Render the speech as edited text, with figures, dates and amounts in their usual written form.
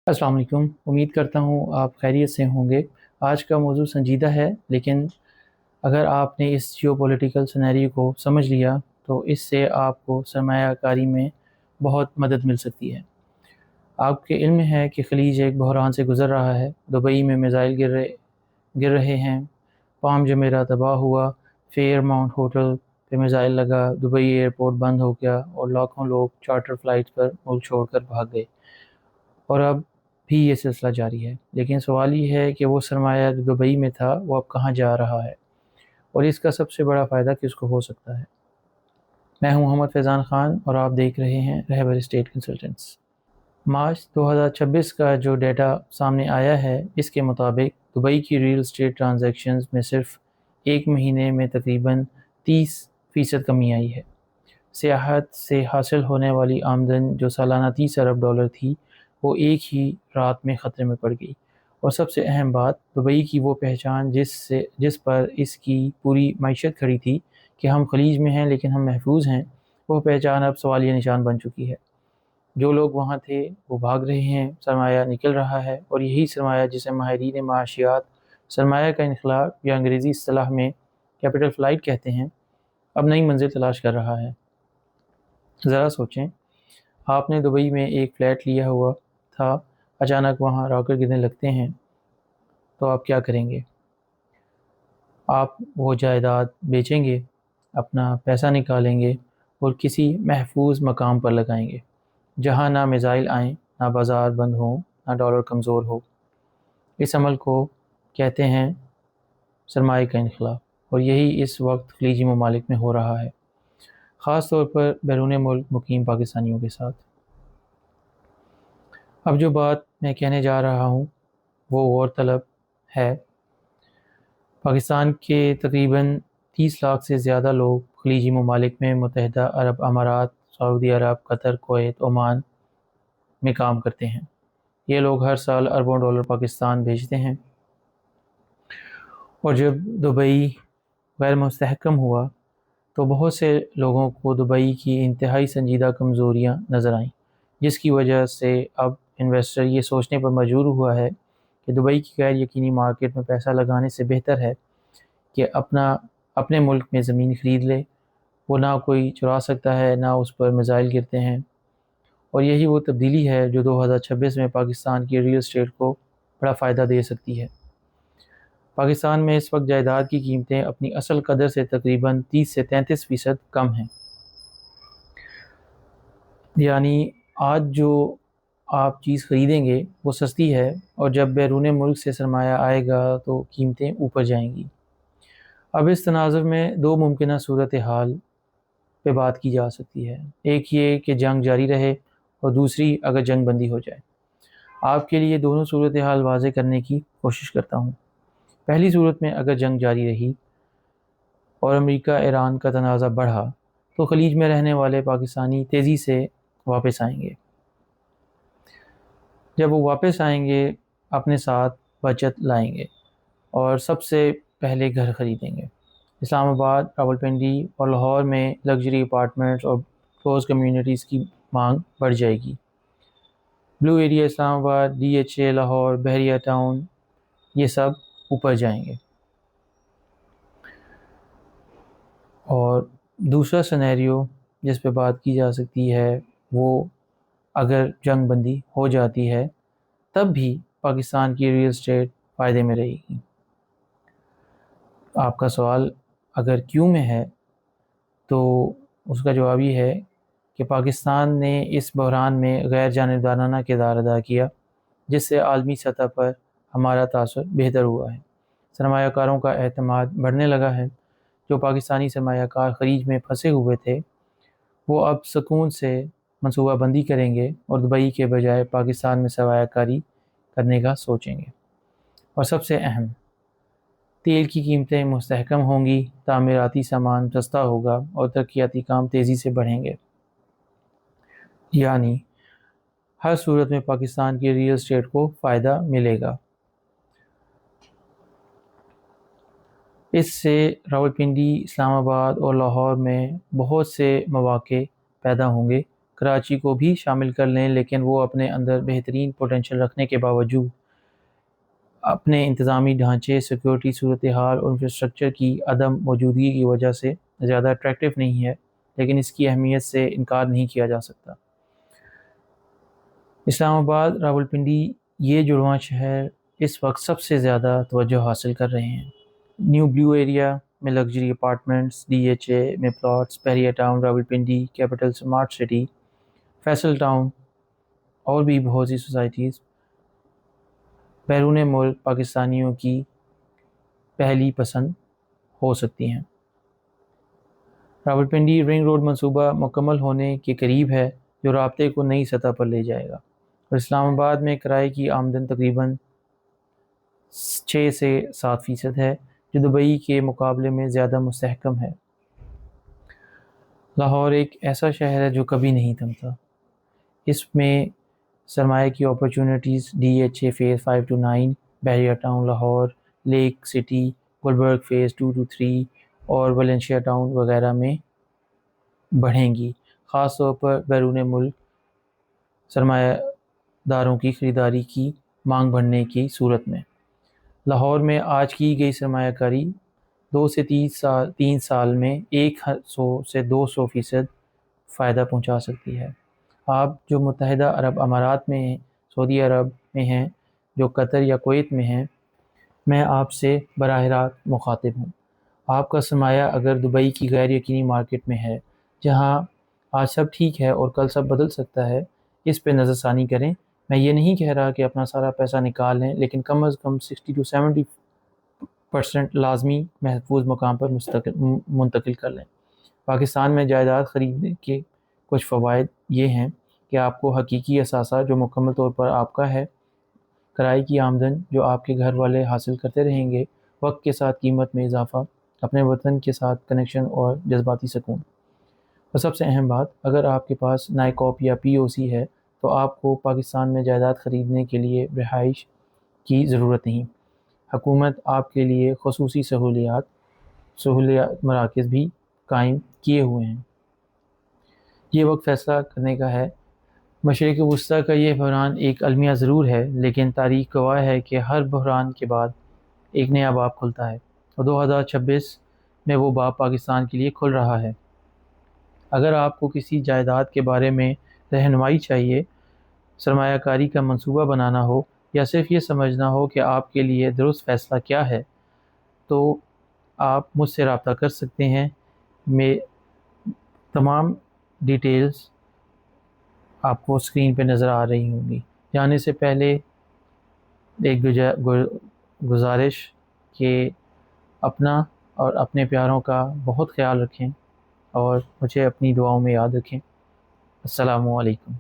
अस्सलाम वालेकुम। उम्मीद करता हूँ आप खैरियत से होंगे। आज का मौजू संजीदा है, लेकिन अगर आपने इस जियोपॉलिटिकल सिनेरियो को समझ लिया तो इससे आपको सरमायाकारी में बहुत मदद मिल सकती है। आपके इल्म है कि खलीज एक बहरान से गुज़र रहा है। दुबई में मिज़ाइल गिर रहे हैं। पाम जमेरा तबाह हुआ। फेयर माउंट होटल पे मिज़ाइल लगा। दुबई एयरपोर्ट बंद हो गया और लाखों लोग चार्टर फ़्लाइट पर मुल्क छोड़कर भाग गए। और अब भी ये सिलसिला जारी है। लेकिन सवाल ये है कि वो सरमाया जो दुबई में था वो अब कहाँ जा रहा है, और इसका सबसे बड़ा फ़ायदा किसको हो सकता है। मैं हूं मोहम्मद फैज़ान ख़ान और आप देख रहे हैं रहबर स्टेट कंसल्टेंट्स। मार्च 2026 का जो डेटा सामने आया है, इसके मुताबिक दुबई की रियल स्टेट ट्रांजैक्शंस में सिर्फ एक महीने में तकरीबन 30% कमी आई है। सियाहत से हासिल होने वाली आमदन जो सालाना 30 अरब डॉलर थी, वो एक ही रात में ख़तरे में पड़ गई। और सबसे अहम बात, दुबई की वो पहचान जिस पर इसकी पूरी मईशत खड़ी थी कि हम खलीज में हैं लेकिन हम महफूज हैं, वो पहचान अब सवालिया निशान बन चुकी है। जो लोग वहाँ थे वो भाग रहे हैं, सरमाया निकल रहा है, और यही सरमाया जिसे माहिरीन माशियात सरमाया का इनकलाब या अंग्रेज़ी इस्तिलाह में कैपिटल फ़्लाइट कहते हैं, अब नई मंजिल तलाश कर रहा है। ज़रा सोचें, आपने दुबई में एक फ़्लैट लिया हुआ था, अचानक वहाँ रॉकेट गिरने लगते हैं, तो आप क्या करेंगे? आप वो जायदाद बेचेंगे, अपना पैसा निकालेंगे और किसी महफूज मकाम पर लगाएंगे, जहाँ ना मिज़ाइल आएँ, ना बाज़ार बंद हो, ना डॉलर कमज़ोर हो। इस अमल को कहते हैं सरमाए का इनक़लाब, और यही इस वक्त खलीजी ममालिक में हो रहा है, ख़ास तौर पर बैरून मुल्क मुकीम पाकिस्तानियों के साथ। अब जो बात मैं कहने जा रहा हूँ वो गौरतलब है। पाकिस्तान के तकरीबन 30 लाख से ज़्यादा लोग खलीजी ममालिक में मुत्तहिदा अरब अमारात, सऊदी अरब, कतर, कुवैत, ओमान में काम करते हैं। ये लोग हर साल अरबों डॉलर पाकिस्तान भेजते हैं, और जब दुबई गैर मुस्तहकम हुआ तो बहुत से लोगों को दुबई की इंतहाई संजीदा कमज़ोरियाँ नज़र आईं, जिसकी वजह से अब इन्वेस्टर ये सोचने पर मजबूर हुआ है कि दुबई की गैर यकीनी मार्केट में पैसा लगाने से बेहतर है कि अपने मुल्क में ज़मीन ख़रीद ले। वो ना कोई चुरा सकता है, ना उस पर मिज़ाइल गिरते हैं। और यही वो तब्दीली है जो 2026 में पाकिस्तान की रियल एस्टेट को बड़ा फ़ायदा दे सकती है। पाकिस्तान में इस वक्त जायदाद की कीमतें अपनी असल कदर से तकरीबन 30 से 33% कम हैं। यानी आज जो आप चीज़ ख़रीदेंगे वो सस्ती है, और जब बैरून मुल्क से सरमाया आएगा तो कीमतें ऊपर जाएंगी। अब इस तनाज़ुर में दो मुमकिन सूरत हाल पे बात की जा सकती है। एक ये कि जंग जारी रहे, और दूसरी अगर जंग बंदी हो जाए। आपके लिए दोनों सूरत हाल वाज़े करने की कोशिश करता हूँ। पहली सूरत में अगर जंग जारी रही और अमेरिका ईरान का तनाज़ा बढ़ा, तो खलीज में रहने वाले पाकिस्तानी तेज़ी से वापस आएंगे। जब वो वापस आएंगे, अपने साथ बचत लाएंगे और सबसे पहले घर ख़रीदेंगे। इस्लामाबाद, रावलपिंडी और लाहौर में लग्जरी अपार्टमेंट्स और क्लोज कम्युनिटीज़ की मांग बढ़ जाएगी। Blue area Islamabad, DHA Lahore, Bahria town, ये सब ऊपर जाएंगे। और दूसरा सिनेरियो जिस पे बात की जा सकती है वो, अगर जंग बंदी हो जाती है तब भी पाकिस्तान की रियल एस्टेट फ़ायदे में रहेगी। आपका सवाल अगर क्यों में है, तो उसका जवाब ये है कि पाकिस्तान ने इस बहरान में गैर जानिबदाराना किरदार अदा किया, जिससे आलमी सतह पर हमारा तासुर बेहतर हुआ है। सरमायाकारों का एतमाद बढ़ने लगा है। जो पाकिस्तानी सरमायाकार खलीज में फंसे हुए थे, वो अब सुकून से मनसूबा बंदी करेंगे और दुबई के बजाय पाकिस्तान में सरमायाकारी करने का सोचेंगे। और सबसे अहम, तेल की कीमतें मुस्तहकम होंगी, तामीराती सामान सस्ता होगा और तरक्याती काम तेज़ी से बढ़ेंगे। यानी हर सूरत में पाकिस्तान की रियल एस्टेट को फ़ायदा मिलेगा। इससे रावलपिंडी, इस्लामाबाद और लाहौर में बहुत से मौक़े पैदा होंगे کراچی کو بھی شامل کر لیں، لیکن وہ اپنے اندر بہترین پوٹینشل رکھنے کے باوجود اپنے انتظامی ڈھانچے، سیکورٹی صورتحال اور انفراسٹرکچر کی عدم موجودگی کی وجہ سے زیادہ اٹریکٹیو نہیں ہے، لیکن اس کی اہمیت سے انکار نہیں کیا جا سکتا۔ اسلام آباد، راولپنڈی، یہ جڑواں شہر اس وقت سب سے زیادہ توجہ حاصل کر رہے ہیں۔ نیو بلیو ایریا میں luxury apartments, D H A میں plots, Bahria town, Rawalpindi, capital smart city, Faisal town اور بھی بہت سی سوسائٹیز بیرون ملک پاکستانیوں کی پہلی پسند ہو سکتی ہیں۔ راولپنڈی رنگ روڈ منصوبہ مکمل ہونے کے قریب ہے، جو رابطے کو نئی سطح پر لے جائے گا، اور اسلام آباد میں کرائے کی آمدن تقریباً 6 سے 7% ہے، جو دبئی کے مقابلے میں زیادہ مستحکم ہے۔ لاہور ایک ایسا شہر ہے جو کبھی نہیں تھمتا۔ اس میں سرمایہ کی opportunities D H A phase 5 to 9، Bahria town Lahore, lake city, Gulberg phase 2 to 3 اور ویلنشیا ٹاؤن وغیرہ میں بڑھیں گی، خاص طور پر بیرون ملک سرمایہ داروں کی خریداری کی مانگ بڑھنے کی صورت میں۔ لاہور میں آج کی گئی سرمایہ کاری 2 سے 3 سال میں 100 سے 200% فائدہ پہنچا سکتی ہے۔ آپ جو متحدہ عرب امارات میں ہیں، سعودی عرب میں ہیں، جو قطر یا کویت میں ہیں، میں آپ سے براہ راست مخاطب ہوں۔ آپ کا سرمایہ اگر دبئی کی غیر یقینی مارکیٹ میں ہے، جہاں آج سب ٹھیک ہے اور کل سب بدل سکتا ہے، اس پہ نظر ثانی کریں۔ میں یہ نہیں کہہ رہا کہ اپنا سارا پیسہ نکال لیں، لیکن کم از کم 60 to 70% لازمی محفوظ مقام پر منتقل کر لیں۔ پاکستان میں جائیداد خریدنے کے کچھ فوائد یہ ہیں کہ آپ کو حقیقی اثاثہ جو مکمل طور پر آپ کا ہے، کرائے کی آمدن جو آپ کے گھر والے حاصل کرتے رہیں گے، وقت کے ساتھ قیمت میں اضافہ، اپنے وطن کے ساتھ کنیکشن اور جذباتی سکون۔ اور سب سے اہم بات، اگر آپ کے پاس نائکاپ یا پی او سی ہے تو آپ کو پاکستان میں جائیداد خریدنے کے لیے رہائش کی ضرورت نہیں۔ حکومت آپ کے لیے خصوصی سہولیات مراکز بھی قائم کیے ہوئے ہیں۔ یہ وقت فیصلہ کرنے کا ہے۔ مشرق وسطیٰ کا یہ بحران ایک المیہ ضرور ہے، لیکن تاریخ گواہ ہے کہ ہر بحران کے بعد ایک نیا باب کھلتا ہے، اور 2026 میں وہ باب پاکستان کے لیے کھل رہا ہے۔ اگر آپ کو کسی جائیداد کے بارے میں رہنمائی چاہیے، سرمایہ کاری کا منصوبہ بنانا ہو، یا صرف یہ سمجھنا ہو کہ آپ کے لیے درست فیصلہ کیا ہے، تو آپ مجھ سے رابطہ کر سکتے ہیں۔ میں تمام ڈیٹیلز آپ کو اسکرین پہ نظر آ رہی ہوں گی۔ جانے سے پہلے ایک گزارش کہ اپنا اور اپنے پیاروں کا بہت خیال رکھیں، اور مجھے اپنی دعاؤں میں یاد رکھیں۔ السلام علیکم۔